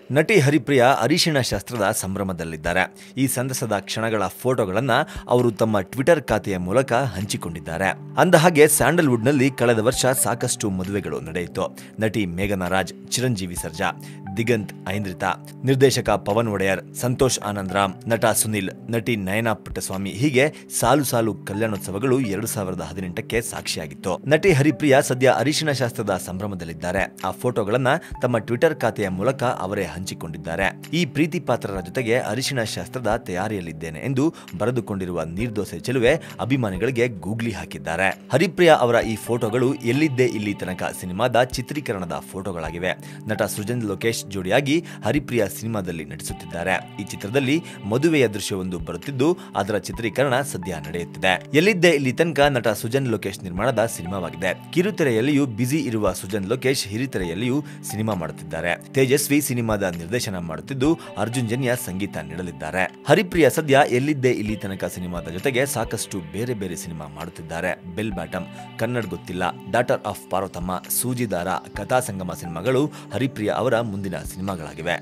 ನಟಿ ಹರಿಪ್ರಿಯಾ ಅರಿಶಿಣ ಶಾಸ್ತ್ರದ ಸಂಭ್ರಮದಲ್ಲಿದ್ದಾರೆ. ಈ ಸಂತಸದ ಕ್ಷಣಗಳ ಫೋಟೋಗಳನ್ನು ಅವರು ತಮ್ಮ ಟ್ವಿಟರ್ ಖಾತೆಯ ಮೂಲಕ ಹಂಚಿಕೊಂಡಿದ್ದಾರೆ. ಅಂದಹಾಗೆ ಸ್ಯಾಂಡಲ್ವುಡ್ನಲ್ಲಿ ಕಳೆದ ವರ್ಷ ಸಾಕಷ್ಟು ಮದುವೆಗಳು ನಡೆಯಿತು. ನಟಿ ಮೇಘನಾ ರಾಜ್, ಚಿರಂಜೀವಿ ಸರ್ಜಾ, ದಿಗಂತ್ ಐಂದ್ರಿತಾ, ನಿರ್ದೇಶಕ ಪವನ್ ಒಡೆಯರ್, ಸಂತೋಷ್ ಆನಂದರಾಮ್, ನಟ ಸುನಿಲ್, ನಟಿ ನಯನಾ ಪುಟ್ಟಸ್ವಾಮಿ ಹೀಗೆ ಸಾಲು ಸಾಲು ಕಲ್ಯಾಣೋತ್ಸವಗಳು 2018ಕ್ಕೆ ಸಾಕ್ಷಿಯಾಗಿತ್ತು. ನಟಿ ಹರಿಪ್ರಿಯಾ ಸದ್ಯ ಅರಿಶಿಣ ಶಾಸ್ತ್ರದ ಸಂಭ್ರಮದಲ್ಲಿದ್ದಾರೆ. ಆ ಫೋಟೋಗಳನ್ನ ತಮ್ಮ ಟ್ವಿಟರ್ ಖಾತೆಯ ಮೂಲಕ ಅವರೇ ಹಂಚಿಕೊಂಡಿದ್ದಾರೆ. ಈ ಪ್ರೀತಿ ಪಾತ್ರರ ಜೊತೆಗೆ ಅರಿಶಿಣ ಶಾಸ್ತ್ರದ ತಯಾರಿಯಲ್ಲಿದ್ದೇನೆ ಎಂದು ಬರೆದುಕೊಂಡಿರುವ ನೀರ್ದೋಸೆ ಚೆಲುವೆ ಅಭಿಮಾನಿಗಳಿಗೆ ಗೂಗ್ಲಿ ಹಾಕಿದ್ದಾರೆ. ಹರಿಪ್ರಿಯಾ ಅವರ ಈ ಫೋಟೋಗಳು ಎಲ್ಲಿದ್ದೇ ಇಲ್ಲಿ ತನಕ ಸಿನಿಮಾದ ಚಿತ್ರೀಕರಣದ ಫೋಟೋಗಳಾಗಿವೆ. ನಟ ಸೃಜನ್ ಲೋಕೇಶ್ ಜೋಡಿಯಾಗಿ ಹರಿಪ್ರಿಯಾ ಸಿನಿಮಾದಲ್ಲಿ ನಟಿಸುತ್ತಿದ್ದಾರೆ. ಈ ಚಿತ್ರದಲ್ಲಿ ಮದುವೆಯ ದೃಶ್ಯವೊಂದು ಬರುತ್ತಿದ್ದು ಅದರ ಚಿತ್ರೀಕರಣ ಸದ್ಯ ನಡೆಯುತ್ತಿದೆ. ಎಲ್ಲಿದ್ದೇ ಇಲ್ಲಿ ತನಕ ನಟ ಸುಜನ್ ಲೋಕೇಶ್ ನಿರ್ಮಾಣದ ಸಿನಿಮಾವಾಗಿದೆ. ಕಿರುತೆರೆಯಲ್ಲಿಯೂ ಬ್ಯುಸಿ ಇರುವ ಸುಜನ್ ಲೋಕೇಶ್ ಹಿರಿತೆರೆಯಲ್ಲಿಯೂ ಸಿನಿಮಾ ಮಾಡುತ್ತಿದ್ದಾರೆ. ತೇಜಸ್ವಿ ಸಿನಿಮಾದ ನಿರ್ದೇಶನ ಮಾಡುತ್ತಿದ್ದು ಅರ್ಜುನ್ ಜನ್ಯ ಸಂಗೀತ ನೀಡಲಿದ್ದಾರೆ. ಹರಿಪ್ರಿಯಾ ಸದ್ಯ ಎಲ್ಲಿದ್ದೇ ಇಲ್ಲಿ ತನಕ ಸಿನಿಮಾದ ಜೊತೆಗೆ ಸಾಕಷ್ಟು ಬೇರೆ ಬೇರೆ ಸಿನಿಮಾ ಮಾಡುತ್ತಿದ್ದಾರೆ. ಬೆಲ್ ಬಾಟಮ್, ಕನ್ನಡ ಗೊತ್ತಿಲ್ಲ, ಡಾಟರ್ ಆಫ್ ಪಾರ್ವತಮ್ಮ, ಸೂಜಿದಾರ, ಕಥಾ ಸಂಗಮ ಸಿನಿಮಾಗಳು ಹರಿಪ್ರಿಯಾ ಅವರ ಮುಂದಿನ ಸಿನಿಮಾಗಳಾಗಿವೆ.